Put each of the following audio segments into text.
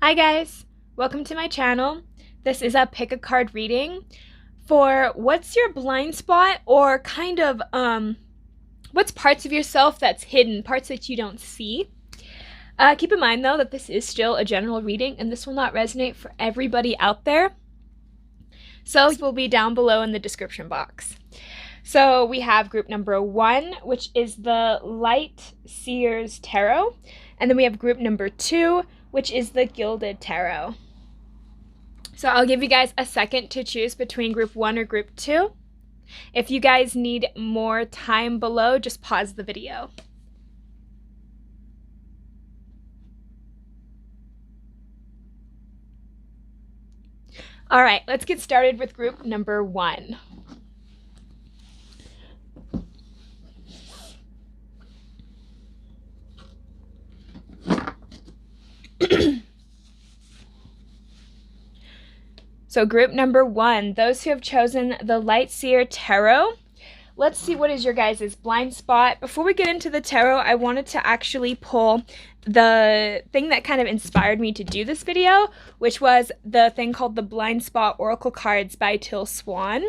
Hi guys, welcome to my channel. This is a pick a card reading for what's your blind spot, or kind of what's parts of yourself that's hidden, parts that you don't see. Keep in mind though that this is still a general reading and this will not resonate for everybody out there. So it will be down below in the description box. So we have group number 1, which is the Light Seers Tarot. And then we have group number 2, which is the Gilded Tarot. So I'll give you guys a second to choose between group 1 or group 2. If you guys need more time below, just pause the video. All right, let's get started with group number 1. So group number 1, those who have chosen the Light Seer Tarot. Let's see what is your guys' blind spot. Before we get into the tarot, I wanted to actually pull the thing that kind of inspired me to do this video, which was the thing called the Blind Spot Oracle Cards by Till Swan.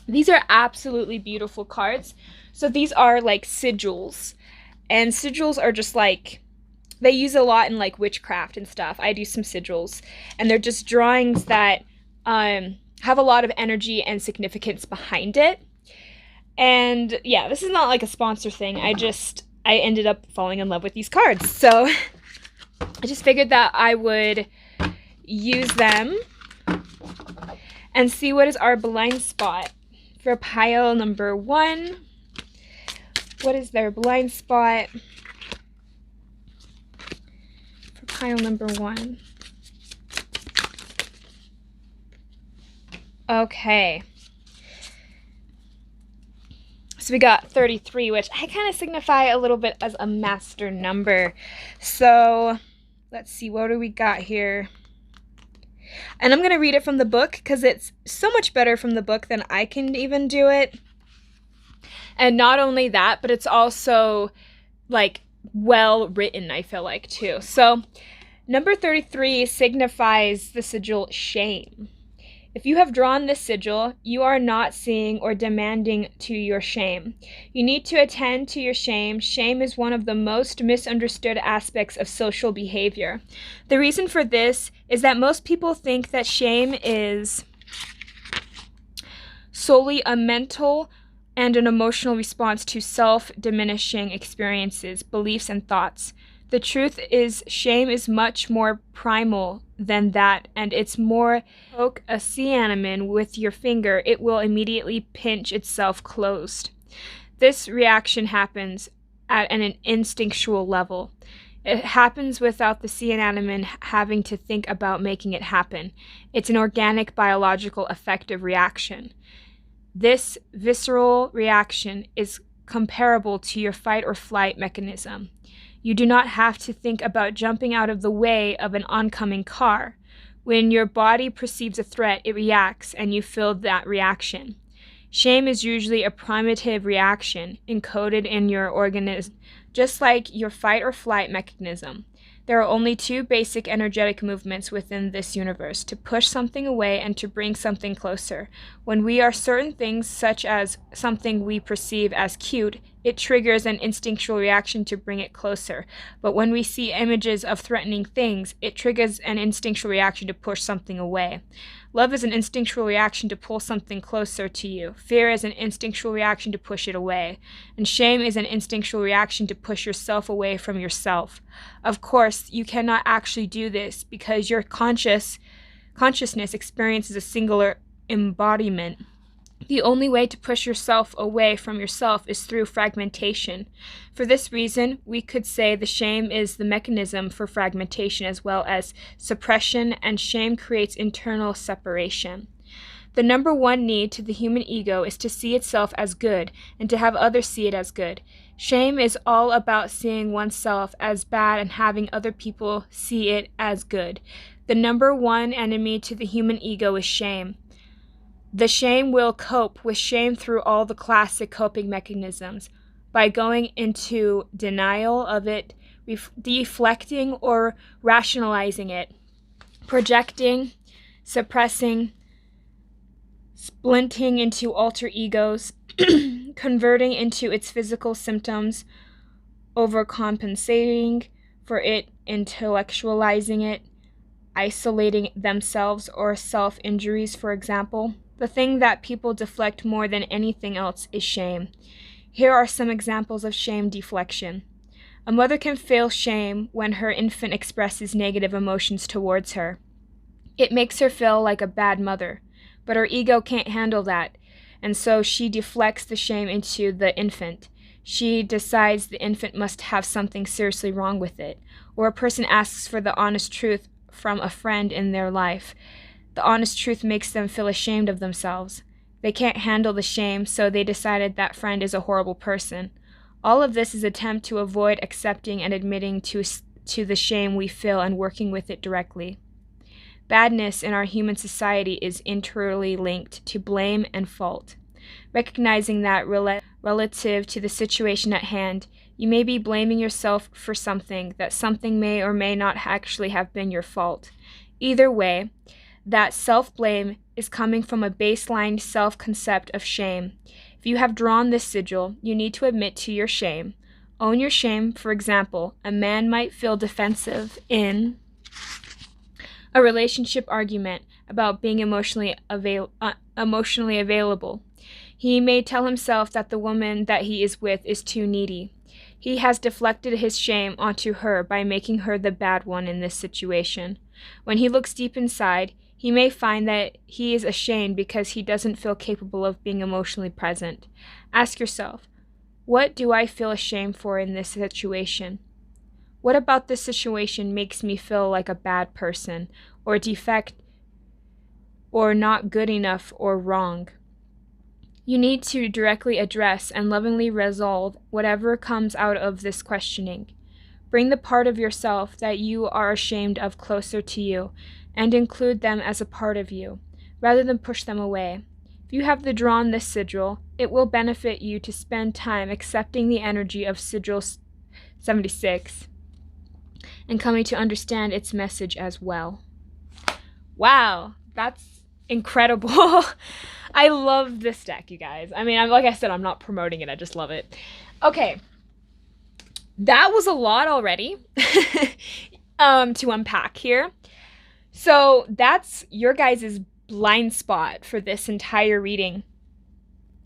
These are absolutely beautiful cards. So these are like sigils, and sigils are just like, they use a lot in like witchcraft and stuff. I do some sigils, and they're just drawings that have a lot of energy and significance behind it. And yeah, this is not like a sponsor thing. I ended up falling in love with these cards. So I just figured that I would use them and see what is our blind spot for pile number 1. What is their blind spot for pile number 1? Okay. So we got 33, which I kind of signify a little bit as a master number. So let's see, what do we got here? And I'm going to read it from the book because it's so much better from the book than I can even do it. And not only that, but it's also like well written, I feel like, too. So number 33 signifies the sigil shame. If you have drawn this sigil, you are not seeing or demanding to your shame. You need to attend to your shame. Shame is one of the most misunderstood aspects of social behavior. The reason for this is that most people think that shame is solely a mental and an emotional response to self-diminishing experiences, beliefs, and thoughts. The truth is, shame is much more primal than that, and it's more poke a sea anemone with your finger, it will immediately pinch itself closed. This reaction happens at an instinctual level. It happens without the sea anemone having to think about making it happen. It's an organic, biological, effective reaction. This visceral reaction is comparable to your fight or flight mechanism. You do not have to think about jumping out of the way of an oncoming car. When your body perceives a threat, it reacts, and you feel that reaction. Shame is usually a primitive reaction encoded in your organism, just like your fight or flight mechanism. There are only 2 basic energetic movements within this universe: to push something away and to bring something closer. When we are certain things, such as something we perceive as cute, it triggers an instinctual reaction to bring it closer. But when we see images of threatening things, it triggers an instinctual reaction to push something away. Love is an instinctual reaction to pull something closer to you. Fear is an instinctual reaction to push it away. And shame is an instinctual reaction to push yourself away from yourself. Of course, you cannot actually do this because your consciousness experiences a singular embodiment. The only way to push yourself away from yourself is through fragmentation. For this reason, we could say the shame is the mechanism for fragmentation as well as suppression, and shame creates internal separation. The number 1 need to the human ego is to see itself as good and to have others see it as good. Shame is all about seeing oneself as bad and having other people see it as good. The number 1 enemy to the human ego is shame. The shame will cope with shame through all the classic coping mechanisms, by going into denial of it, deflecting or rationalizing it. projecting, suppressing, splinting into alter egos, converting into its physical symptoms, overcompensating for it, intellectualizing it, isolating themselves, or self-injuries, for example. The thing that people deflect more than anything else is shame. Here are some examples of shame deflection. A mother can feel shame when her infant expresses negative emotions towards her. It makes her feel like a bad mother, but her ego can't handle that, and so she deflects the shame into the infant. She decides the infant must have something seriously wrong with it. Or a person asks for the honest truth from a friend in their life. The honest truth makes them feel ashamed of themselves. They can't handle the shame, so they decided that friend is a horrible person. All of this is an attempt to avoid accepting and admitting to the shame we feel and working with it directly. Badness in our human society is intricately linked to blame and fault. Recognizing that relative to the situation at hand, you may be blaming yourself for something, that something may or may not actually have been your fault. Either way, that self-blame is coming from a baseline self-concept of shame. If you have drawn this sigil, you need to admit to your shame. Own your shame. For example, a man might feel defensive in a relationship argument about being emotionally available. He may tell himself that the woman that he is with is too needy. He has deflected his shame onto her by making her the bad one in this situation. When he looks deep inside, he may find that he is ashamed because he doesn't feel capable of being emotionally present. Ask yourself, what do I feel ashamed for in this situation? What about this situation makes me feel like a bad person, or defect, or not good enough, or wrong? You need to directly address and lovingly resolve whatever comes out of this questioning. Bring the part of yourself that you are ashamed of closer to you, and include them as a part of you, rather than push them away. If you have drawn this sigil, it will benefit you to spend time accepting the energy of sigil 76 and coming to understand its message as well. Wow, that's incredible. I love this deck, you guys. I mean, like I said, I'm not promoting it. I just love it. Okay. That was a lot already to unpack here. So that's your guys' blind spot for this entire reading.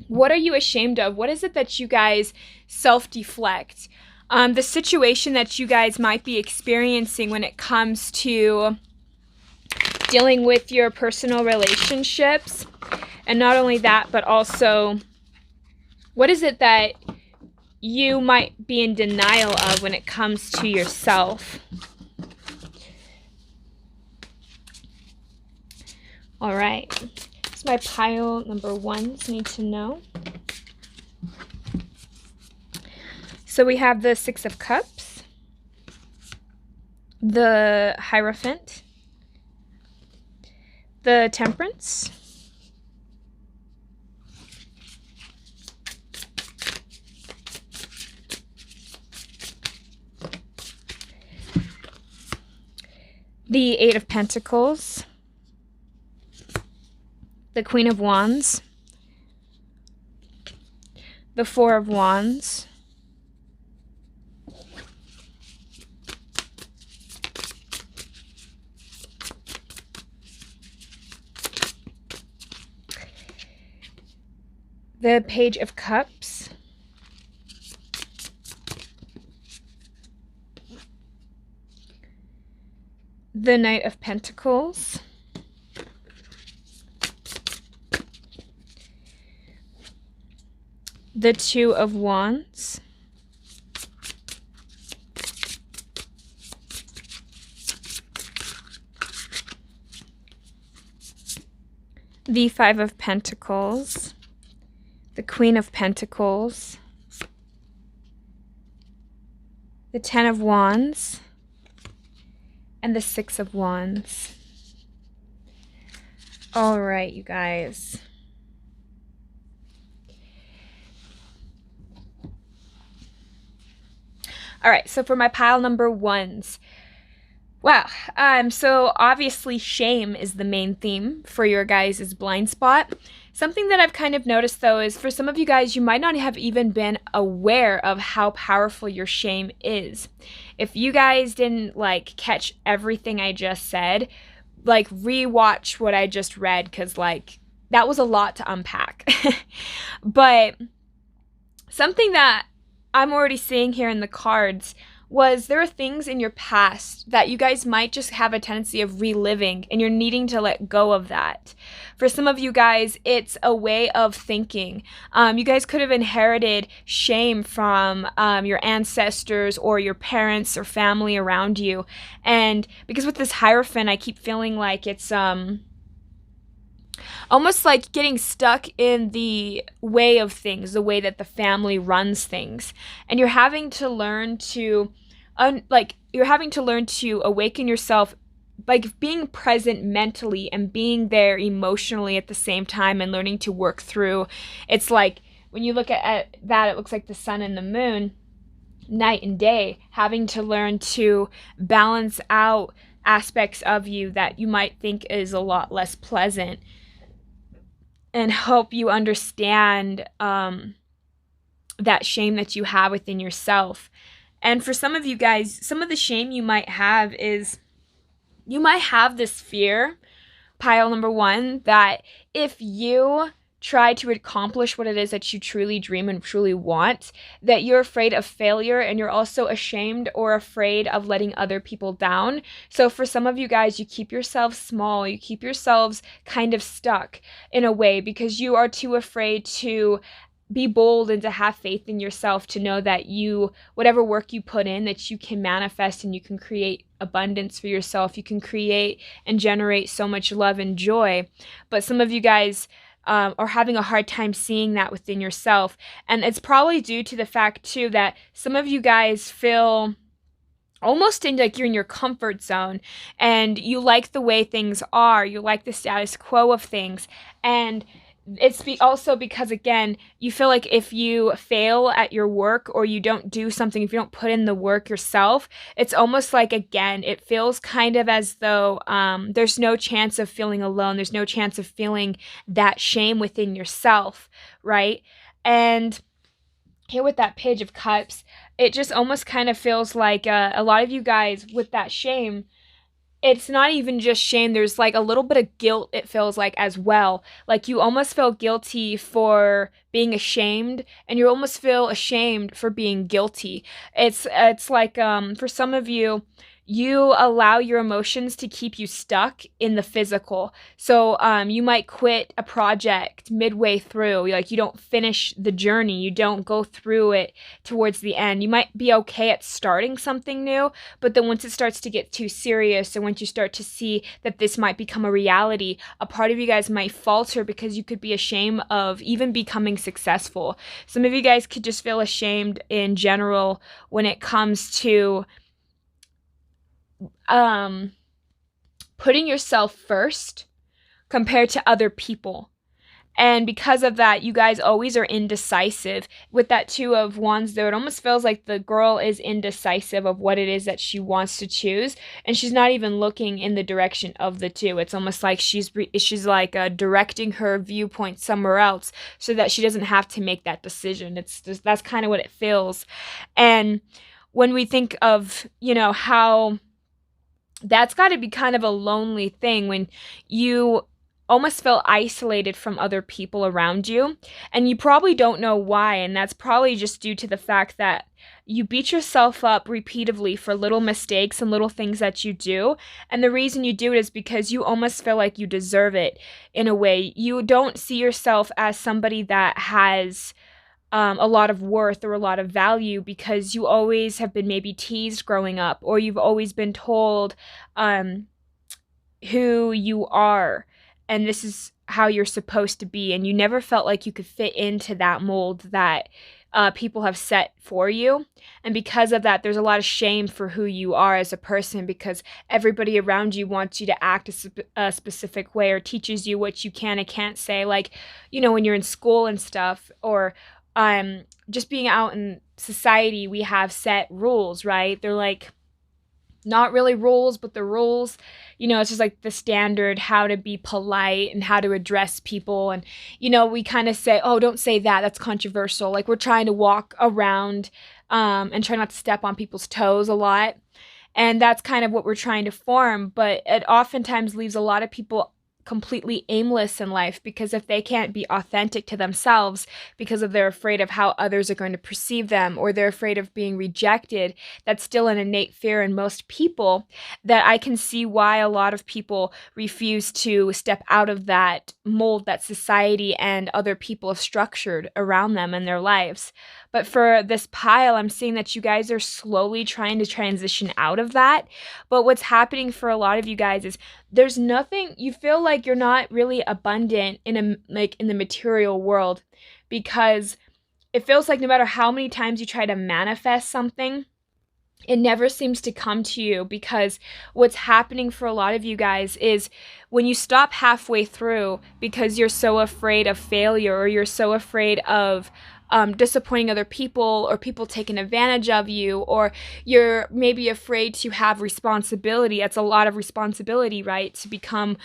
What are you ashamed of? What is it that you guys self-deflect? The situation that you guys might be experiencing when it comes to dealing with your personal relationships. And not only that, but also, what is it that you might be in denial of when it comes to yourself? All right. It's my pile number 1's need to know. So we have the 6 of Cups, the Hierophant, the Temperance, the 8 of Pentacles, the Queen of Wands, the 4 of Wands, the Page of Cups, the Knight of Pentacles, the 2 of Wands, the 5 of Pentacles, the Queen of Pentacles, the 10 of Wands, and the 6 of Wands. All right, you guys. All right, so for my pile number 1's, Wow. So obviously shame is the main theme for your guys' blind spot. Something that I've kind of noticed though is for some of you guys, you might not have even been aware of how powerful your shame is. If you guys didn't like catch everything I just said, like rewatch what I just read because like that was a lot to unpack. But something that I'm already seeing here in the cards was there are things in your past that you guys might just have a tendency of reliving and you're needing to let go of that. For some of you guys, it's a way of thinking. You guys could have inherited shame from your ancestors or your parents or family around you. And because with this Hierophant, I keep feeling like it's almost like getting stuck in the way of things, the way that the family runs things. And you're having to learn to you're having to learn to awaken yourself, like being present mentally and being there emotionally at the same time and learning to work through. It's like when you look at that, it looks like the sun and the moon, night and day, having to learn to balance out aspects of you that you might think is a lot less pleasant and help you understand that shame that you have within yourself. And for some of you guys, some of the shame you might have is you might have this fear, pile number one, that if you try to accomplish what it is that you truly dream and truly want, that you're afraid of failure and you're also ashamed or afraid of letting other people down. So for some of you guys, you keep yourselves small, you keep yourselves kind of stuck in a way because you are too afraid to be bold and to have faith in yourself, to know that you, whatever work you put in, that you can manifest and you can create abundance for yourself. You can create and generate so much love and joy. But some of you guys are having a hard time seeing that within yourself. And it's probably due to the fact too that some of you guys feel almost in like you're in your comfort zone and you like the way things are, you like the status quo of things. And it's also because, again, you feel like if you fail at your work or you don't do something, if you don't put in the work yourself, it's almost like, again, it feels kind of as though there's no chance of feeling alone. There's no chance of feeling that shame within yourself, right? And here with that Page of Cups, it just almost kind of feels like a lot of you guys with that shame, it's not even just shame. There's like a little bit of guilt, it feels like, as well. Like you almost feel guilty for being ashamed and you almost feel ashamed for being guilty. It's like for some of you, you allow your emotions to keep you stuck in the physical. So you might quit a project midway through. Like you don't finish the journey. You don't go through it towards the end. You might be okay at starting something new, but then once it starts to get too serious and once you start to see that this might become a reality, a part of you guys might falter because you could be ashamed of even becoming successful. Some of you guys could just feel ashamed in general when it comes to putting yourself first compared to other people. And because of that, you guys always are indecisive. With that Two of Wands there, it almost feels like the girl is indecisive of what it is that she wants to choose. And she's not even looking in the direction of the two. It's almost like she's like directing her viewpoint somewhere else so that she doesn't have to make that decision. It's just, that's kind of what it feels. And when we think of, how that's got to be kind of a lonely thing when you almost feel isolated from other people around you. And you probably don't know why. And that's probably just due to the fact that you beat yourself up repeatedly for little mistakes and little things that you do. And the reason you do it is because you almost feel like you deserve it in a way. You don't see yourself as somebody that has a lot of worth or a lot of value because you always have been maybe teased growing up, or you've always been told who you are and this is how you're supposed to be, and you never felt like you could fit into that mold that people have set for you. And because of that, there's a lot of shame for who you are as a person because everybody around you wants you to act a specific way or teaches you what you can and can't say. Like, when you're in school and stuff, or just being out in society, we have set rules, right? They're like, not really rules, but the rules, it's just like the standard how to be polite and how to address people. And, we kind of say, oh, don't say that. That's controversial. Like we're trying to walk around and try not to step on people's toes a lot. And that's kind of what we're trying to form. But it oftentimes leaves a lot of people completely aimless in life, because if they can't be authentic to themselves because of they're afraid of how others are going to perceive them, or they're afraid of being rejected, that's still an innate fear in most people, that I can see why a lot of people refuse to step out of that mold that society and other people have structured around them in their lives. But for this pile, I'm seeing that you guys are slowly trying to transition out of that. But what's happening for a lot of you guys is there's nothing, you feel like you're not really abundant in the material world, because it feels like no matter how many times you try to manifest something, it never seems to come to you. Because what's happening for a lot of you guys is when you stop halfway through because you're so afraid of failure, or you're so afraid of disappointing other people, or people taking advantage of you, or you're maybe afraid to have responsibility. That's a lot of responsibility, right? To become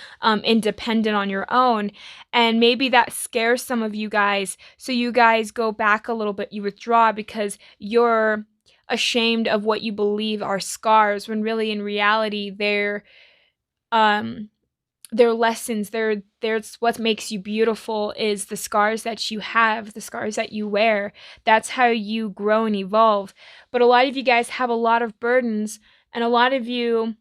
independent on your own. And maybe that scares some of you guys. So you guys go back a little bit, you withdraw because you're ashamed of what you believe are scars, when really in reality they're lessons. There's what makes you beautiful is the scars that you have, the scars that you wear. That's how you grow and evolve. But a lot of you guys have a lot of burdens, and a lot of you,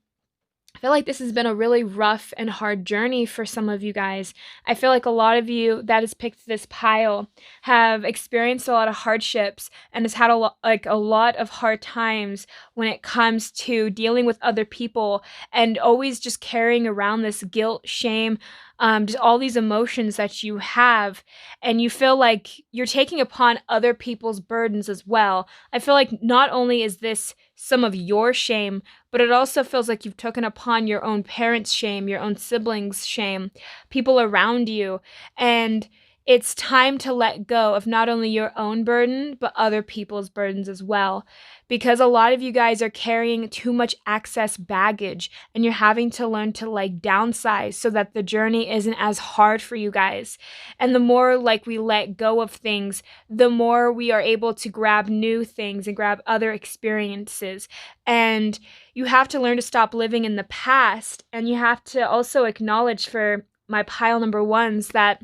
I feel like this has been a really rough and hard journey for some of you guys. I feel like a lot of you that has picked this pile have experienced a lot of hardships and has had a lot of hard times when it comes to dealing with other people, and always just carrying around this guilt, shame, just all these emotions that you have, and you feel like you're taking upon other people's burdens as well. I feel like not only is this some of your shame, but it also feels like you've taken upon your own parents' shame, your own siblings' shame, people around you. And it's time to let go of not only your own burden, but other people's burdens as well. Because a lot of you guys are carrying too much excess baggage, and you're having to learn to downsize so that the journey isn't as hard for you guys. And the more we let go of things, the more we are able to grab new things and grab other experiences. And you have to learn to stop living in the past. And you have to also acknowledge, for my pile number ones, that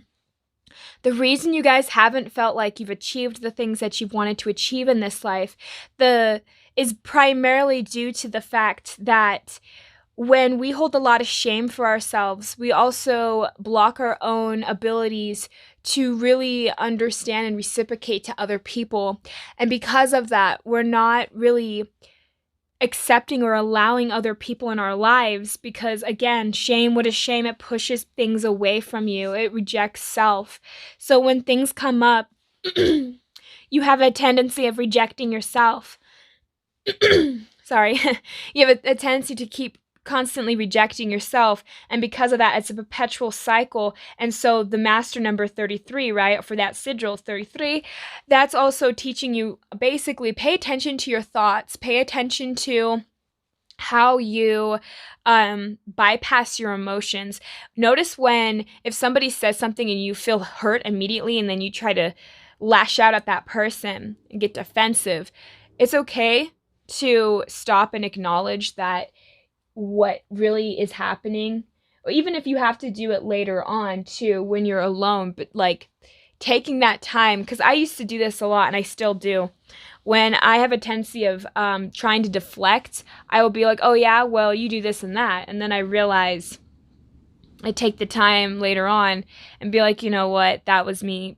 the reason you guys haven't felt like you've achieved the things that you've wanted to achieve in this life is primarily due to the fact that when we hold a lot of shame for ourselves, we also block our own abilities to really understand and reciprocate to other people. And because of that, we're not really accepting or allowing other people in our lives, because again, shame, what is shame? It pushes things away from you. It rejects self. So when things come up, you have a tendency of rejecting yourself. Sorry. You have a tendency to keep constantly rejecting yourself, and because of that, it's a perpetual cycle. And so the master number 33, right, for that sigil 33, that's also teaching you basically pay attention to your thoughts, pay attention to how you bypass your emotions. Notice if somebody says something and you feel hurt immediately, and then you try to lash out at that person and get defensive. It's okay to stop and acknowledge that what really is happening, or even if you have to do it later on too when you're alone. But taking that time, because I used to do this a lot, and I still do. When I have a tendency of trying to deflect, I will be like, oh yeah, well, you do this and that, and then I realize, I take the time later on and be like, you know what, that was me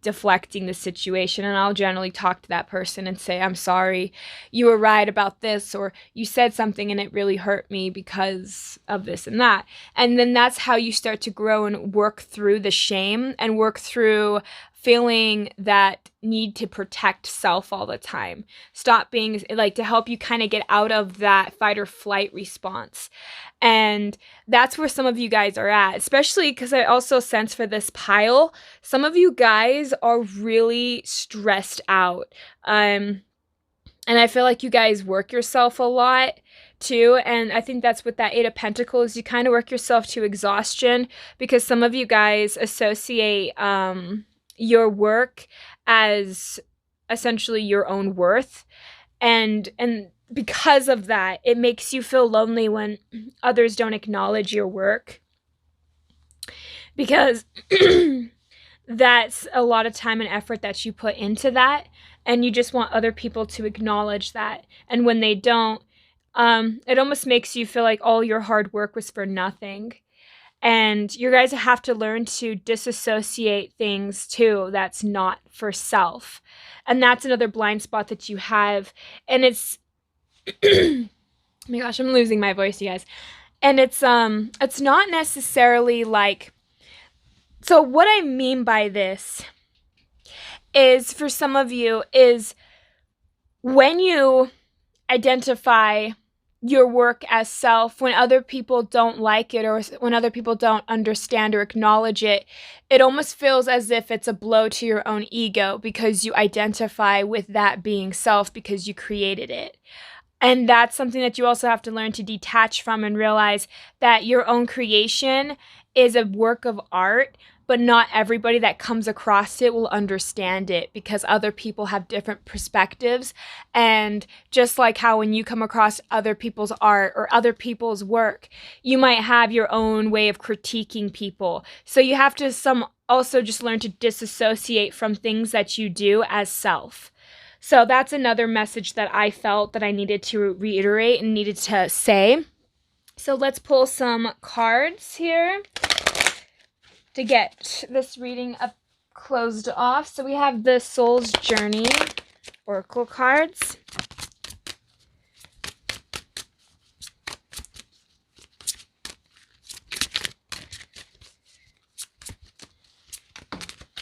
deflecting the situation. And I'll generally talk to that person and say, I'm sorry, you were right about this, or you said something and it really hurt me because of this and that. And then that's how you start to grow and work through the shame and work through feeling that need to protect self all the time. Stop being to help you kind of get out of that fight or flight response. And that's where some of you guys are at, especially because I also sense for this pile, some of you guys are really stressed out. And I feel like you guys work yourself a lot, too. And I think that's with that Eight of Pentacles. You kind of work yourself to exhaustion because some of you guys associate your work as essentially your own worth. And because of that, it makes you feel lonely when others don't acknowledge your work. Because that's a lot of time and effort that you put into that, and you just want other people to acknowledge that. And when they don't, it almost makes you feel like all your hard work was for nothing. And you guys have to learn to disassociate things too that's not for self. And that's another blind spot that you have. And it's oh my gosh, I'm losing my voice, you guys. And it's not necessarily like, so what I mean by this is, for some of you, is when you identify your work as self, when other people don't like it or when other people don't understand or acknowledge it, it almost feels as if it's a blow to your own ego because you identify with that being self because you created it. And that's something that you also have to learn to detach from and realize that your own creation is a work of art, but not everybody that comes across it will understand it because other people have different perspectives. And just like how when you come across other people's art or other people's work, you might have your own way of critiquing people. So you have to also just learn to disassociate from things that you do as self. So that's another message that I felt that I needed to reiterate and needed to say. So let's pull some cards here to get this reading up closed off. So we have the Soul's Journey Oracle cards.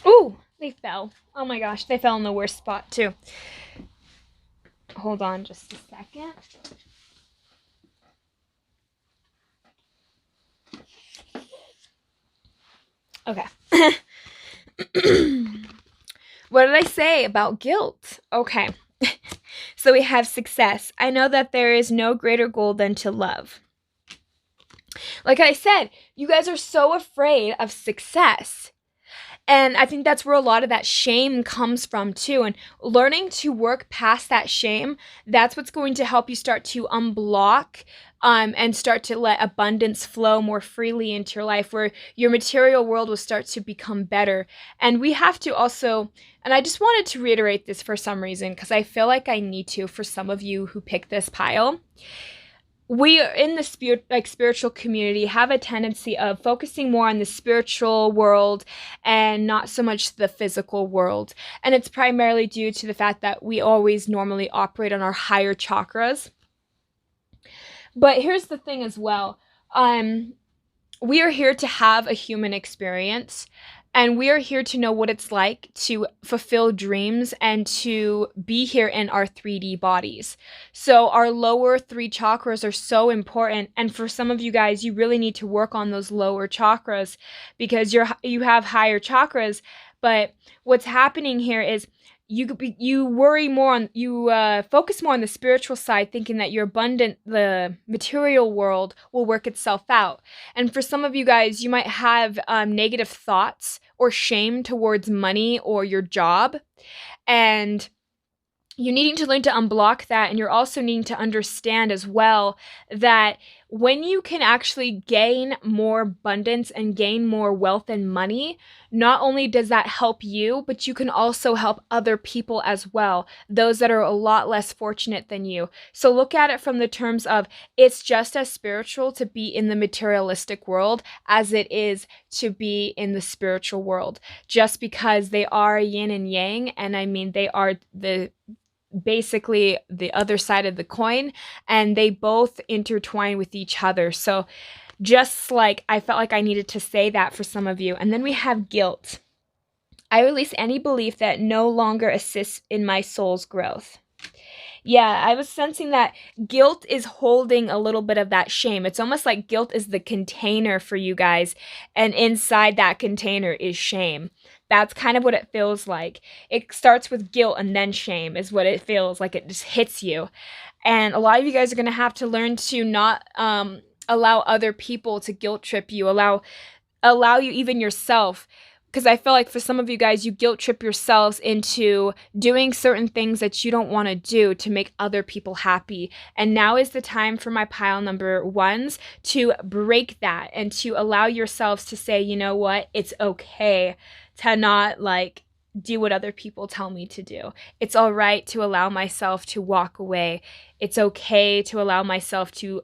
Ooh, they fell. Oh my gosh, they fell in the worst spot too. Hold on just a second. Okay. What did I say about guilt? Okay. So we have success. I know that there is no greater goal than to love. Like I said, you guys are so afraid of success. And I think that's where a lot of that shame comes from too. And learning to work past that shame, that's what's going to help you start to unblock and start to let abundance flow more freely into your life, where your material world will start to become better. And we have to also, and I just wanted to reiterate this for some reason, because I feel like I need to for some of you who pick this pile. We in the spiritual community have a tendency of focusing more on the spiritual world and not so much the physical world. And it's primarily due to the fact that we always normally operate on our higher chakras. But here's the thing as well. We are here to have a human experience. And we are here to know what it's like to fulfill dreams and to be here in our 3D bodies. So our lower 3 chakras are so important. And for some of you guys, you really need to work on those lower chakras because you have higher chakras. But what's happening here is you worry more on, you focus more on the spiritual side, thinking that the material world will work itself out. And for some of you guys, you might have negative thoughts or shame towards money or your job. And you're needing to learn to unblock that. And you're also needing to understand as well that when you can actually gain more abundance and gain more wealth and money, not only does that help you, but you can also help other people as well, those that are a lot less fortunate than you. So look at it from the terms of it's just as spiritual to be in the materialistic world as it is to be in the spiritual world, just because they are yin and yang. And I mean, they are basically the other side of the coin, and they both intertwine with each other. So just like I felt like I needed to say that for some of you. And then we have guilt. I release any belief that no longer assists in my soul's growth. Yeah, I was sensing that guilt is holding a little bit of that shame. It's almost like guilt is the container for you guys, and inside that container is shame. That's kind of what it feels like. It starts with guilt and then shame is what it feels like. It just hits you. And a lot of you guys are going to have to learn to not allow other people to guilt trip you, allow you even yourself. Because I feel like for some of you guys, you guilt trip yourselves into doing certain things that you don't want to do to make other people happy. And now is the time for my pile number ones to break that and to allow yourselves to say, you know what, it's okay to not like do what other people tell me to do. It's all right to allow myself to walk away. It's okay to allow myself to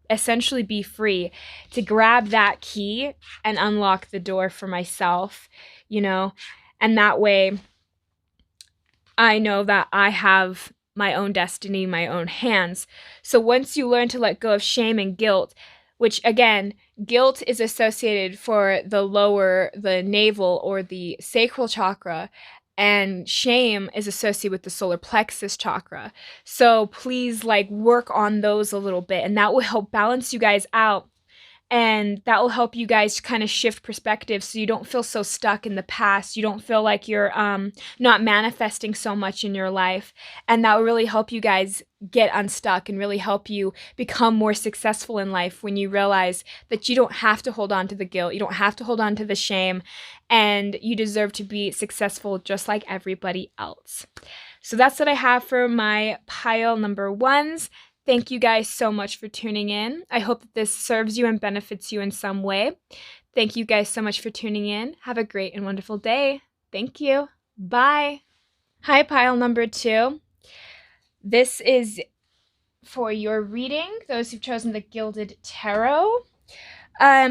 essentially be free, to grab that key and unlock the door for myself, you know, and that way I know that I have my own destiny, my own hands. So once you learn to let go of shame and guilt, which again, guilt is associated for the navel or the sacral chakra, and shame is associated with the solar plexus chakra. So please like work on those a little bit, and that will help balance you guys out. And that will help you guys kind of shift perspective so you don't feel so stuck in the past. You don't feel like you're not manifesting so much in your life. And that will really help you guys get unstuck and really help you become more successful in life when you realize that you don't have to hold on to the guilt. You don't have to hold on to the shame. And you deserve to be successful just like everybody else. So that's what I have for my pile number ones. Thank you guys so much for tuning in. I hope that this serves you and benefits you in some way. Thank you guys so much for tuning in. Have a great and wonderful day. Thank you. Bye. Hi, pile number 2. This is for your reading, those who've chosen the Gilded Tarot.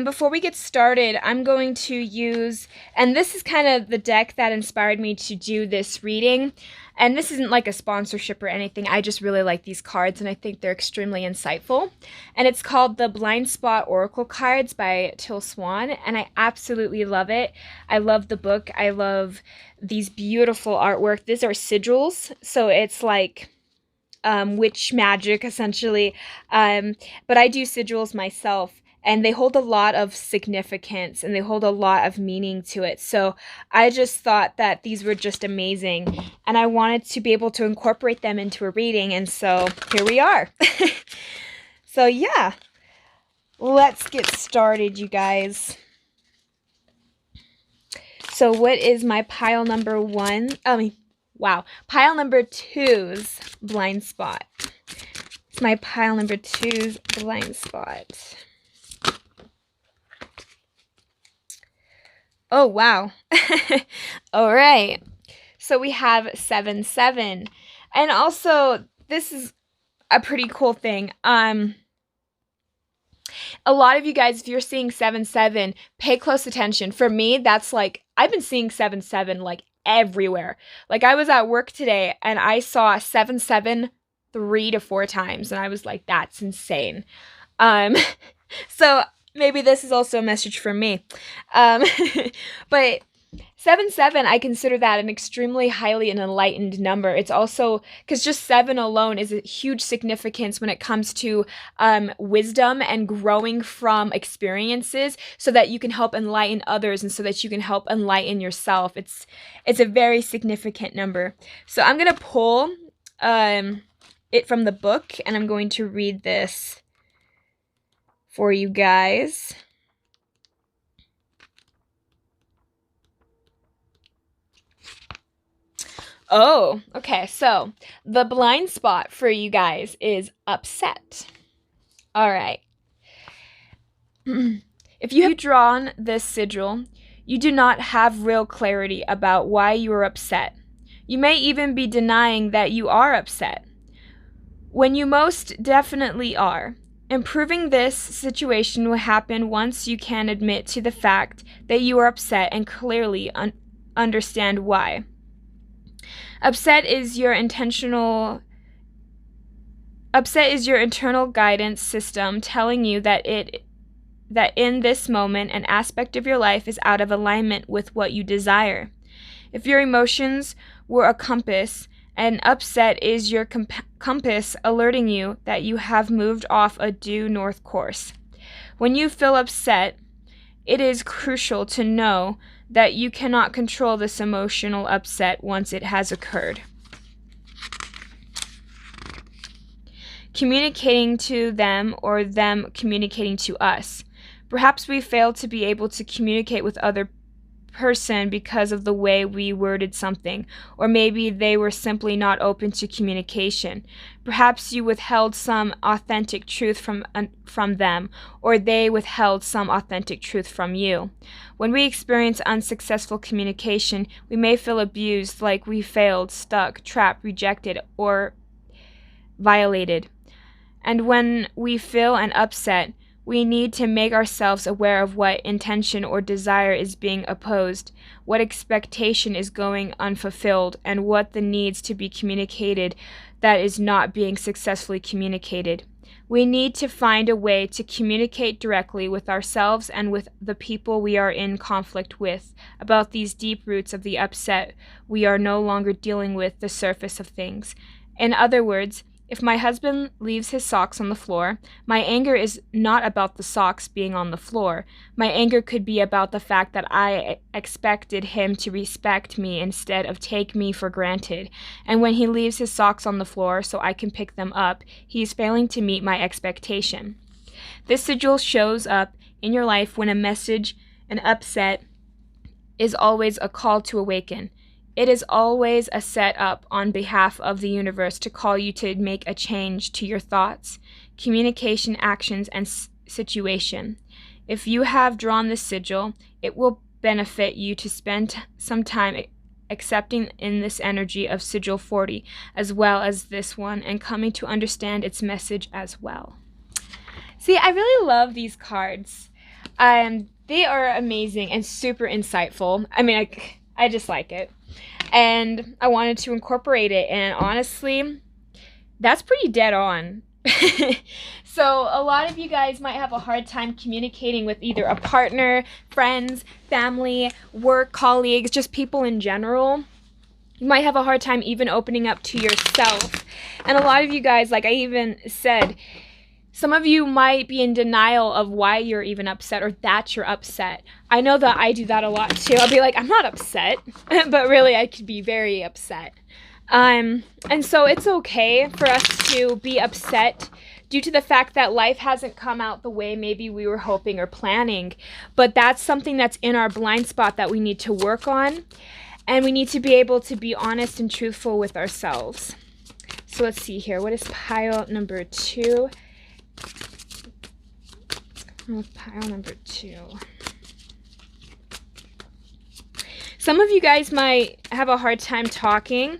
Before we get started, I'm going to use, and this is kind of the deck that inspired me to do this reading. And this isn't like a sponsorship or anything. I just really like these cards and I think they're extremely insightful. And it's called the Blind Spot Oracle Cards by Till Swan. And I absolutely love it. I love the book. I love these beautiful artwork. These are sigils. So it's like witch magic essentially. But I do sigils myself. And they hold a lot of significance and they hold a lot of meaning to it. So I just thought that these were just amazing. And I wanted to be able to incorporate them into a reading. And so here we are. So yeah, let's get started, you guys. So what is my pile number 1? Pile number 2's blind spot. It's my pile number 2's blind spot. Oh, wow. All right. So we have 7-7. And also, this is a pretty cool thing. A lot of you guys, if you're seeing 7-7, pay close attention. For me, that's like, I've been seeing 7-7 like everywhere. Like I was at work today and I saw 7-7 3 to 4 times. And I was like, that's insane. So maybe this is also a message for me. But 7-7, I consider that an extremely highly and enlightened number. It's also, because just 7 alone is a huge significance when it comes to wisdom and growing from experiences so that you can help enlighten others and so that you can help enlighten yourself. It's a very significant number. So I'm going to pull it from the book and I'm going to read this for you guys. Oh, okay. So the blind spot for you guys is upset. All right. If you have drawn this sigil, you do not have real clarity about why you are upset. You may even be denying that you are upset, when you most definitely are. Improving this situation will happen once you can admit to the fact that you are upset and clearly understand why. Upset is your internal guidance system telling you that in this moment an aspect of your life is out of alignment with what you desire. If your emotions were a compass, and upset is your compass alerting you that you have moved off a due north course. When you feel upset, it is crucial to know that you cannot control this emotional upset once it has occurred. Communicating to them or them communicating to us. Perhaps we failed to be able to communicate with other person because of the way we worded something, or maybe they were simply not open to communication. Perhaps you withheld some authentic truth from them, or they withheld some authentic truth from you. When we experience unsuccessful communication, we may feel abused, like we failed, stuck, trapped, rejected, or violated. And when we feel an upset, we need to make ourselves aware of what intention or desire is being opposed, what expectation is going unfulfilled, and what the needs to be communicated that is not being successfully communicated. We need to find a way to communicate directly with ourselves and with the people we are in conflict with about these deep roots of the upset. We are no longer dealing with the surface of things. In other words, if my husband leaves his socks on the floor, my anger is not about the socks being on the floor. My anger could be about the fact that I expected him to respect me instead of take me for granted. And when he leaves his socks on the floor so I can pick them up, he is failing to meet my expectation. This sigil shows up in your life when a message, an upset, is always a call to awaken. It is always a setup on behalf of the universe to call you to make a change to your thoughts, communication, actions, and situation. If you have drawn this sigil, it will benefit you to spend some time accepting in this energy of sigil 40 as well as this one and coming to understand its message as well. See, I really love these cards. They are amazing and super insightful. I mean, I just like it. And I wanted to incorporate it, and honestly, that's pretty dead on. So a lot of you guys might have a hard time communicating with either a partner, friends, family, work, colleagues, just people in general. You might have a hard time even opening up to yourself. And a lot of you guys, like I even said, some of you might be in denial of why you're even upset or that you're upset. I know that I do that a lot too. I'll be like, I'm not upset, but really I could be very upset. And so it's okay for us to be upset due to the fact that life hasn't come out the way maybe we were hoping or planning. But that's something that's in our blind spot that we need to work on. And we need to be able to be honest and truthful with ourselves. So let's see here. What is pile number 2? Pile number 2. Some of you guys might have a hard time talking.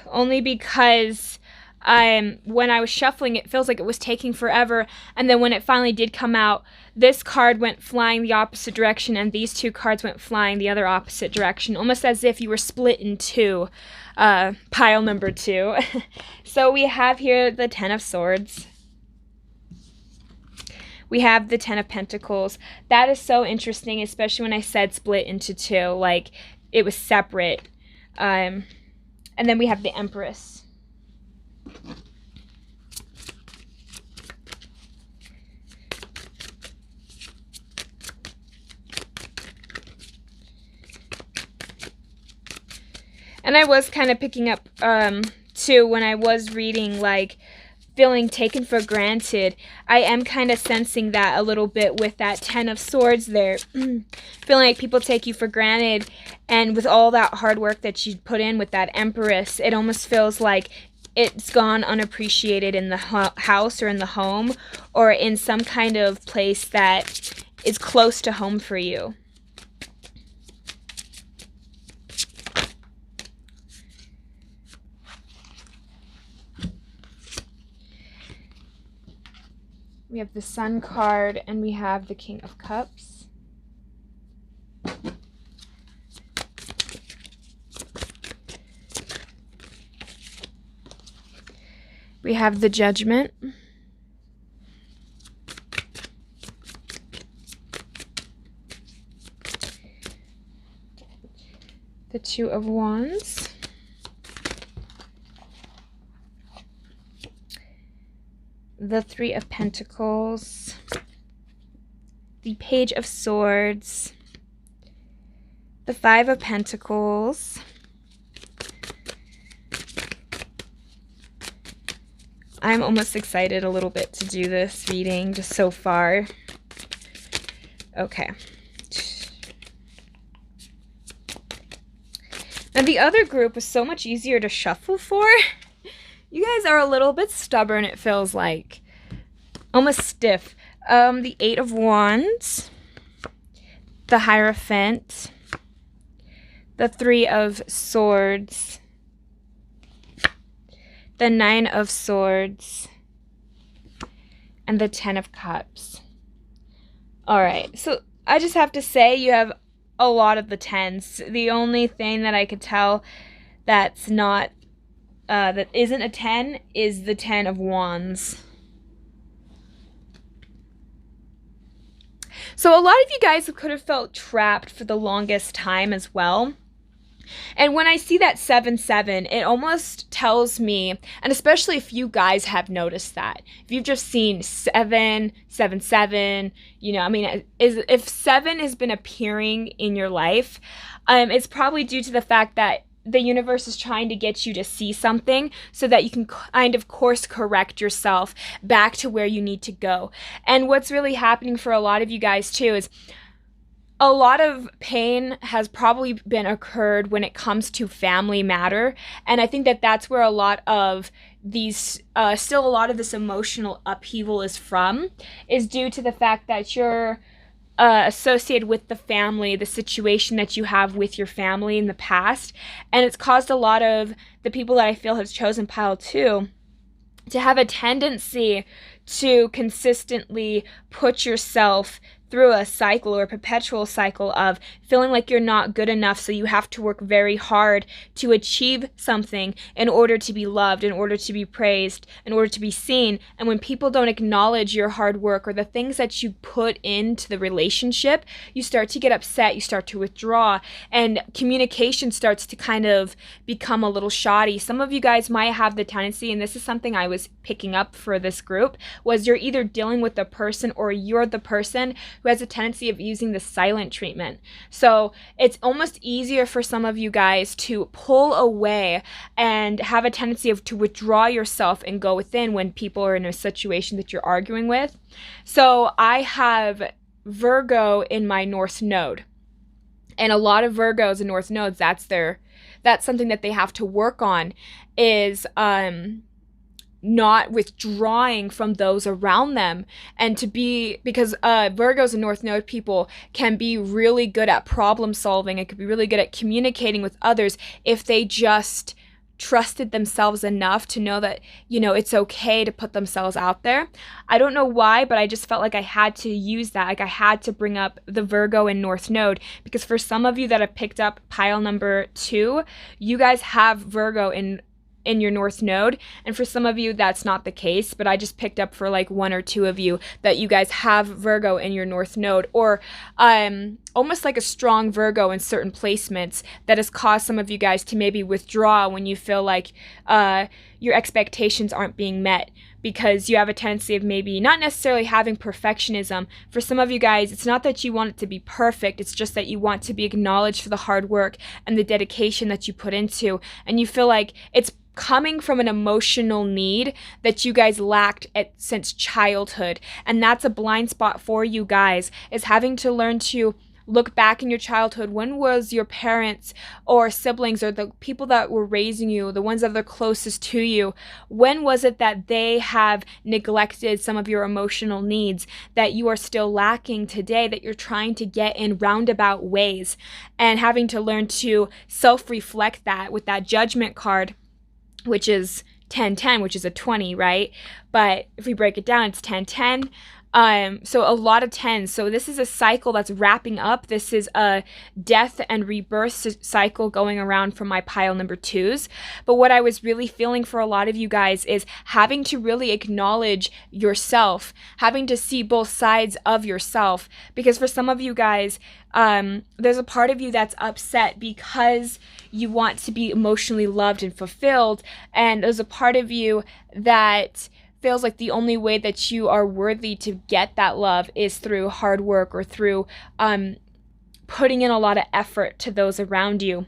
Only because when I was shuffling, it feels like it was taking forever. And then when it finally did come out, this card went flying the opposite direction, and these two cards went flying the other opposite direction, almost as if you were split in two. Pile number 2. So we have here the 10 of Swords. We have the 10 of Pentacles. That is so interesting, especially when I said split into two, like it was separate. And then we have the Empress. And I was kind of picking up, too, when I was reading, like, feeling taken for granted. I am kind of sensing that a little bit with that 10 of Swords there. Feeling like people take you for granted, and with all that hard work that you put in with that Empress, it almost feels like it's gone unappreciated in the house or in the home or in some kind of place that is close to home for you. We have the Sun card, and we have the King of Cups. We have the Judgment. The Two of Wands. The Three of Pentacles, the Page of Swords, the Five of Pentacles. I'm almost excited a little bit to do this reading just so far. Okay. And the other group was so much easier to shuffle for. You guys are a little bit stubborn, it feels like. Almost stiff. The Eight of Wands. The Hierophant. The Three of Swords. The Nine of Swords. And the Ten of Cups. Alright, so I just have to say you have a lot of the tens. The only thing that I could tell that's not, that isn't a 10 is the 10 of Wands. So a lot of you guys could have felt trapped for the longest time as well. And when I see that 7-7, it almost tells me, and especially if you guys have noticed that, if you've just seen 7-7, you know, I mean, if 7 has been appearing in your life, it's probably due to the fact that the universe is trying to get you to see something so that you can kind of course correct yourself back to where you need to go. And what's really happening for a lot of you guys too is a lot of pain has probably been occurred when it comes to family matter. And I think that that's where a lot of these, still a lot of this emotional upheaval is from, is due to the fact that you're associated with the family, the situation that you have with your family in the past. And it's caused a lot of the people that I feel have chosen pile 2 to have a tendency to consistently put yourself through a cycle or a perpetual cycle of feeling like you're not good enough, so you have to work very hard to achieve something in order to be loved, in order to be praised, in order to be seen. And when people don't acknowledge your hard work or the things that you put into the relationship, you start to get upset, you start to withdraw, and communication starts to kind of become a little shoddy. Some of you guys might have the tendency, and this is something I was picking up for this group, was you're either dealing with the person or you're the person who has a tendency of using the silent treatment. So it's almost easier for some of you guys to pull away and have a tendency to withdraw yourself and go within when people are in a situation that you're arguing with. So I have Virgo in my North Node. And a lot of Virgos in North Nodes, that's something that they have to work on, is not withdrawing from those around them, and because Virgos and North Node people can be really good at problem solving and could be really good at communicating with others if they just trusted themselves enough to know that, you know, it's okay to put themselves out there. I don't know why, but I just felt like I had to use that. Like I had to bring up the Virgo and North Node, because for some of you that have picked up pile number 2, you guys have Virgo in your North Node, and for some of you that's not the case, but I just picked up for like 1 or 2 of you that you guys have Virgo in your North Node, or almost like a strong Virgo in certain placements that has caused some of you guys to maybe withdraw when you feel like your expectations aren't being met, because you have a tendency of maybe not necessarily having perfectionism. For some of you guys, it's not that you want it to be perfect, it's just that you want to be acknowledged for the hard work and the dedication that you put into, and you feel like it's coming from an emotional need that you guys lacked since childhood. And that's a blind spot for you guys, is having to learn to look back in your childhood. When was your parents or siblings or the people that were raising you, the ones that are closest to you, when was it that they have neglected some of your emotional needs that you are still lacking today, that you're trying to get in roundabout ways, and having to learn to self-reflect that with that judgment card, which is 10-10, which is a 20, right? But if we break it down, it's 10-10. So a lot of 10s. So this is a cycle that's wrapping up. This is a death and rebirth cycle going around for my pile number 2s. But what I was really feeling for a lot of you guys is having to really acknowledge yourself, having to see both sides of yourself. Because for some of you guys, there's a part of you that's upset because you want to be emotionally loved and fulfilled. And there's a part of you that feels like the only way that you are worthy to get that love is through hard work or through putting in a lot of effort to those around you.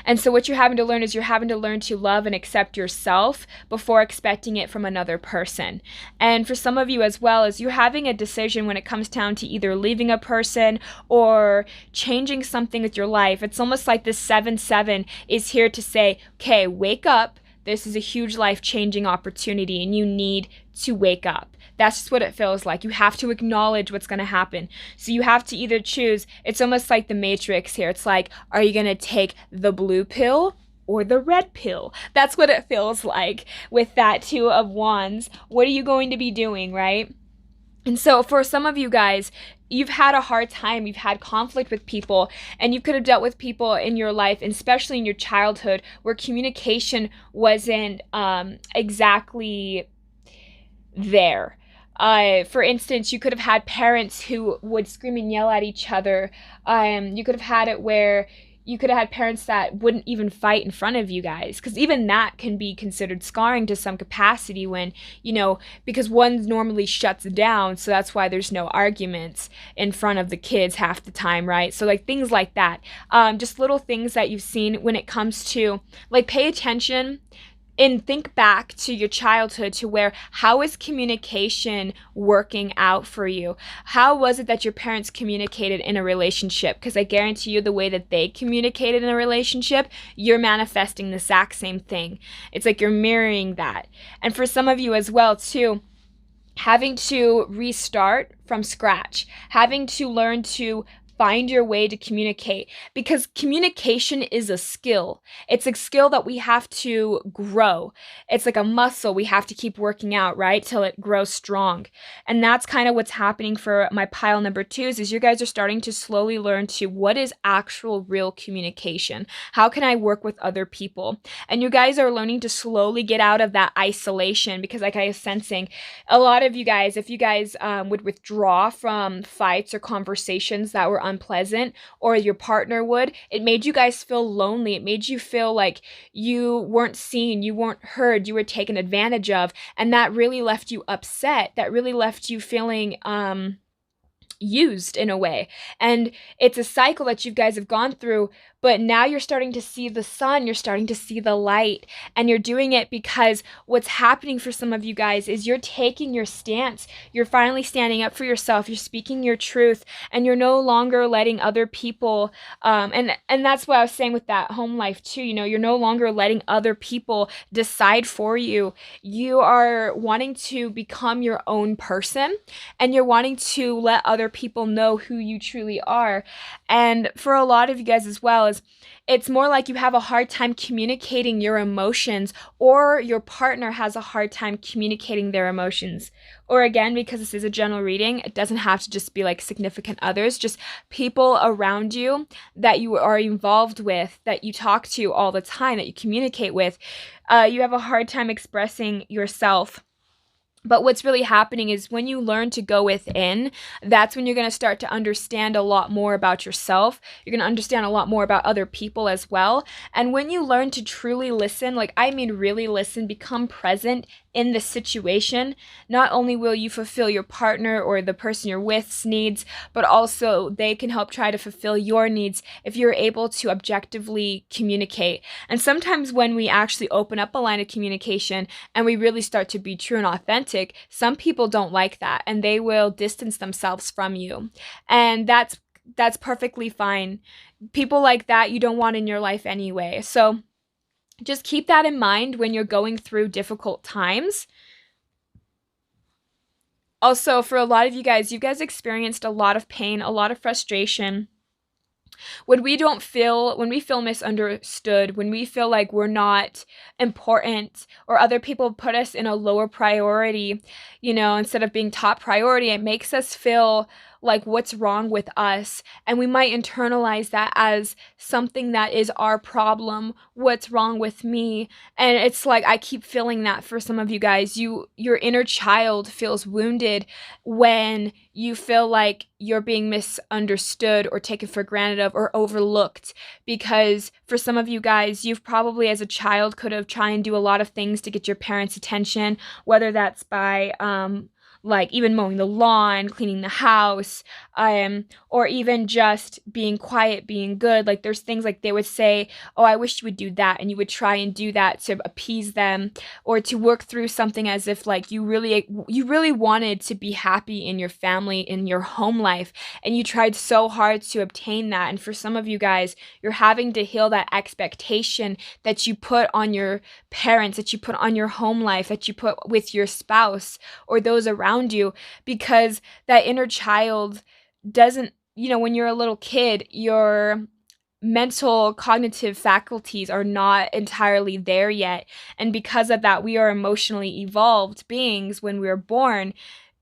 And so what you're having to learn is you're having to learn to love and accept yourself before expecting it from another person. And for some of you as well, as you're having a decision when it comes down to either leaving a person or changing something with your life. It's almost like this 7-7 is here to say, okay, wake up. This is a huge life-changing opportunity and you need to wake up. That's just what it feels like. You have to acknowledge what's going to happen. So you have to either choose. It's almost like the Matrix here. It's like, are you going to take the blue pill or the red pill? That's what it feels like with that Two of Wands. What are you going to be doing, right? And so for some of you guys, you've had a hard time, you've had conflict with people, and you could have dealt with people in your life, and especially in your childhood, where communication wasn't exactly there. For instance, you could have had parents who would scream and yell at each other. You could have had it where you could have had parents that wouldn't even fight in front of you guys, because even that can be considered scarring to some capacity when, because one normally shuts down, so that's why there's no arguments in front of the kids half the time, right? So like things like that, just little things that you've seen when it comes to, like, pay attention and think back to your childhood, to where, how is communication working out for you? How was it that your parents communicated in a relationship? Because I guarantee you the way that they communicated in a relationship, you're manifesting the exact same thing. It's like you're mirroring that. And for some of you as well, too, having to restart from scratch, having to learn to find your way to communicate, because communication is a skill. It's a skill that we have to grow. It's like a muscle we have to keep working out, right? Till it grows strong. And that's kind of what's happening for my pile number 2s, is you guys are starting to slowly learn to what is actual real communication. How can I work with other people? And you guys are learning to slowly get out of that isolation, because like I was sensing, a lot of you guys, if you guys would withdraw from fights or conversations that were unpleasant, or your partner would, it made you guys feel lonely. It made you feel like you weren't seen, you weren't heard, you were taken advantage of, and that really left you upset. That really left you feeling used in a way. And it's a cycle that you guys have gone through, but now you're starting to see the sun, you're starting to see the light, and you're doing it because what's happening for some of you guys is you're taking your stance. You're finally standing up for yourself. You're speaking your truth, and you're no longer letting other people, and that's what I was saying with that home life too. You're no longer letting other people decide for you. You are wanting to become your own person, and you're wanting to let other people know who you truly are. And for a lot of you guys as well, it's more like you have a hard time communicating your emotions, or your partner has a hard time communicating their emotions. Or again, because this is a general reading, it doesn't have to just be like significant others, just people around you that you are involved with, that you talk to all the time, that you communicate with. You have a hard time expressing yourself. But what's really happening is when you learn to go within, that's when you're going to start to understand a lot more about yourself. You're going to understand a lot more about other people as well. And when you learn to truly listen, really listen, become present in the situation, not only will you fulfill your partner or the person you're with's needs, but also they can help try to fulfill your needs if you're able to objectively communicate. And sometimes when we actually open up a line of communication and we really start to be true and authentic, some people don't like that and they will distance themselves from you. And that's perfectly fine. People like that you don't want in your life anyway. So just keep that in mind when you're going through difficult times. Also, for a lot of you guys experienced a lot of pain, a lot of frustration. When we feel misunderstood, when we feel like we're not important, or other people put us in a lower priority, instead of being top priority, it makes us feel like what's wrong with us. And we might internalize that as something that is our problem. What's wrong with me? And it's like, I keep feeling that for some of you guys. Your inner child feels wounded when you feel like you're being misunderstood or taken for granted of or overlooked. Because for some of you guys, you've probably as a child could have tried and do a lot of things to get your parents' attention, whether that's by like even mowing the lawn, cleaning the house, or even just being quiet, being good. Like there's things like they would say, oh, I wish you would do that, and you would try and do that to appease them or to work through something as if like you really wanted to be happy in your family, in your home life, and you tried so hard to obtain that. And for some of you guys, you're having to heal that expectation that you put on your parents, that you put on your home life, that you put with your spouse or those around you, because that inner child doesn't, when you're a little kid, your mental cognitive faculties are not entirely there yet. And because of that, we are emotionally evolved beings when we were born.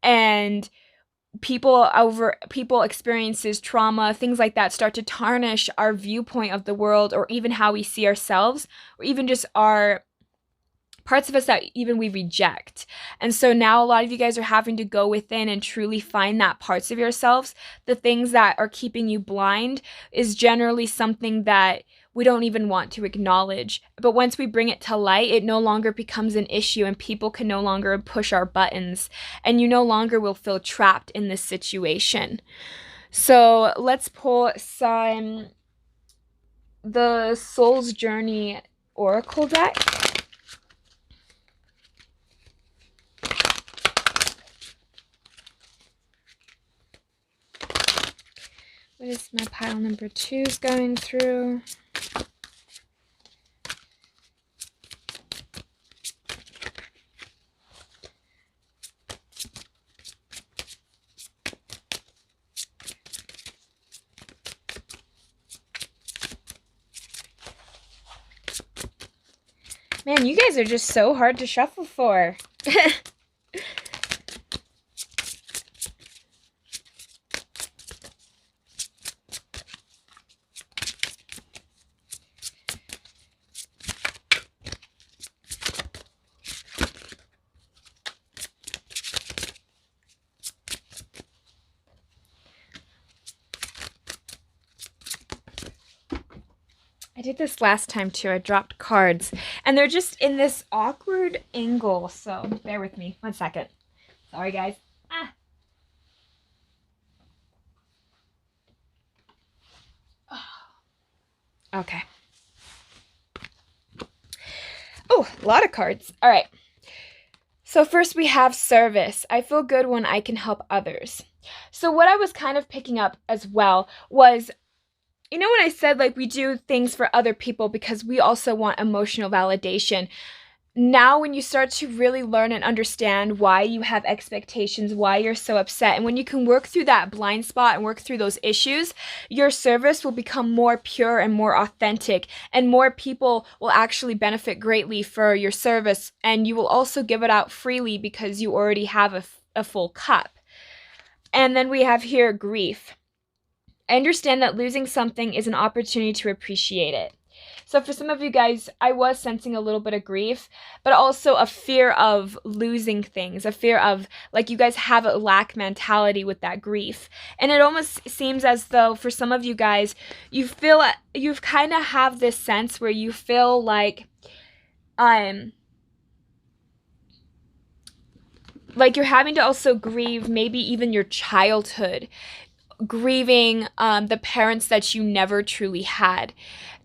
And people experiences, trauma, things like that start to tarnish our viewpoint of the world, or even how we see ourselves, or even just our parts of us that even we reject. And so now a lot of you guys are having to go within and truly find that parts of yourselves. The things that are keeping you blind is generally something that we don't even want to acknowledge. But once we bring it to light, it no longer becomes an issue, and people can no longer push our buttons, and you no longer will feel trapped in this situation. So let's pull the Soul's Journey Oracle deck. What is my pile number 2's going through? Man, you guys are just so hard to shuffle for. I did this last time too. I dropped cards and they're just in this awkward angle. So bear with me 1 second. Sorry, guys. Okay. Oh, a lot of cards. All right. So first we have service. I feel good when I can help others. So what I was kind of picking up as well was, when I said like we do things for other people because we also want emotional validation. Now when you start to really learn and understand why you have expectations, why you're so upset, and when you can work through that blind spot and work through those issues, your service will become more pure and more authentic, and more people will actually benefit greatly for your service, and you will also give it out freely because you already have a full cup. And then we have here grief. I understand that losing something is an opportunity to appreciate it. So for some of you guys, I was sensing a little bit of grief, but also a fear of losing things, a fear of, like, you guys have a lack mentality with that grief. And it almost seems as though for some of you guys, you kind of have this sense where you feel like you're having to also grieve maybe even your childhood, grieving the parents that you never truly had.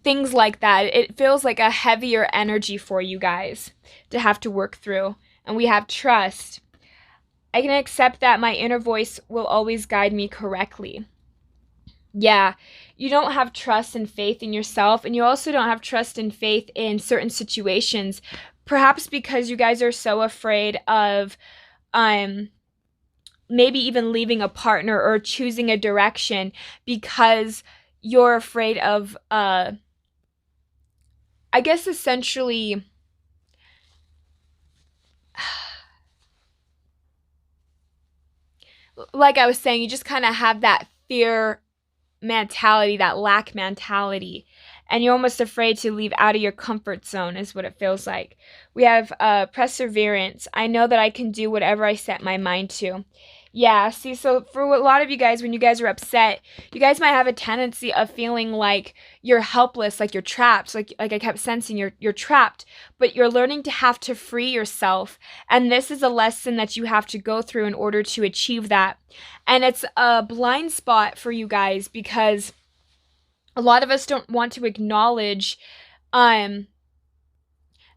Things like that. It feels like a heavier energy for you guys to have to work through. And we have trust. I can accept that my inner voice will always guide me correctly. Yeah, you don't have trust and faith in yourself, and you also don't have trust and faith in certain situations, perhaps because you guys are so afraid of maybe even leaving a partner or choosing a direction because you're afraid of I guess essentially like I was saying, you just kind of have that fear mentality, that lack mentality, and you're almost afraid to leave out of your comfort zone is what it feels like. We have perseverance. I know that I can do whatever I set my mind to. Yeah, see, so for a lot of you guys, when you guys are upset, you guys might have a tendency of feeling like you're helpless, like you're trapped, like I kept sensing you're trapped, but you're learning to have to free yourself. And this is a lesson that you have to go through in order to achieve that. And it's a blind spot for you guys because a lot of us don't want to acknowledge um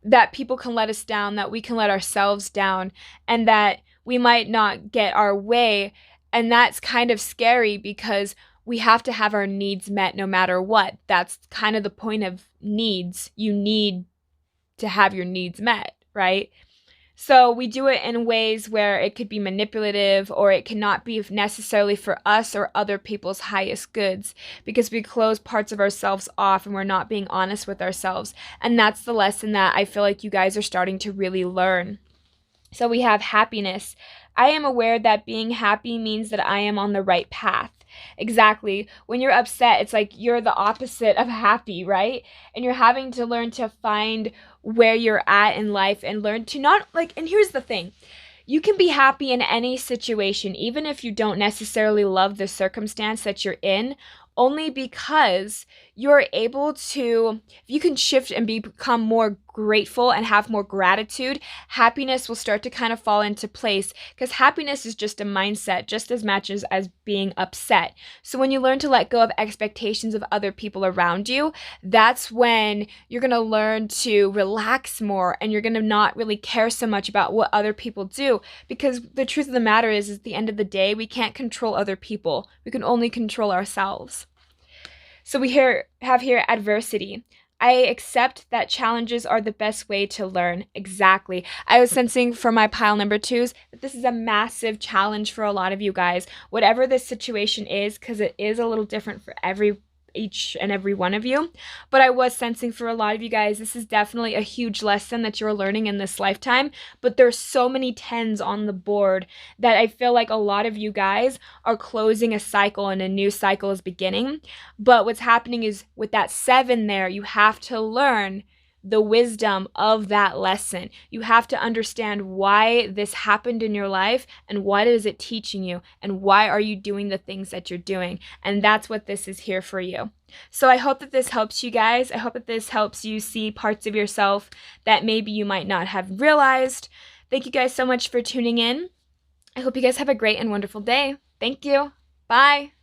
that people can let us down, that we can let ourselves down, and that we might not get our way. And that's kind of scary because we have to have our needs met no matter what. That's kind of the point of needs. You need to have your needs met, right? So we do it in ways where it could be manipulative or it cannot be necessarily for us or other people's highest goods because we close parts of ourselves off and we're not being honest with ourselves. And that's the lesson that I feel like you guys are starting to really learn. So we have happiness. I am aware that being happy means that I am on the right path. Exactly. When you're upset, it's like you're the opposite of happy, right? And you're having to learn to find where you're at in life and learn to not like, and here's the thing. You can be happy in any situation, even if you don't necessarily love the circumstance that you're in, only because you're able to, if you can shift and become more grateful and have more gratitude, happiness will start to kind of fall into place because happiness is just a mindset just as much as being upset. So when you learn to let go of expectations of other people around you, that's when you're going to learn to relax more and you're going to not really care so much about what other people do because the truth of the matter is at the end of the day, we can't control other people. We can only control ourselves. So we have here adversity. I accept that challenges are the best way to learn. Exactly. I was sensing for my pile number twos that this is a massive challenge for a lot of you guys. Whatever this situation is, because it is a little different for each and every one of you. But I was sensing for a lot of you guys, this is definitely a huge lesson that you're learning in this lifetime. But there's so many tens on the board that I feel like a lot of you guys are closing a cycle and a new cycle is beginning. But what's happening is with that 7 there, you have to learn the wisdom of that lesson. You have to understand why this happened in your life and what is it teaching you and why are you doing the things that you're doing. And that's what this is here for you. So I hope that this helps you guys. I hope that this helps you see parts of yourself that maybe you might not have realized. Thank you guys so much for tuning in. I hope you guys have a great and wonderful day. Thank you. Bye.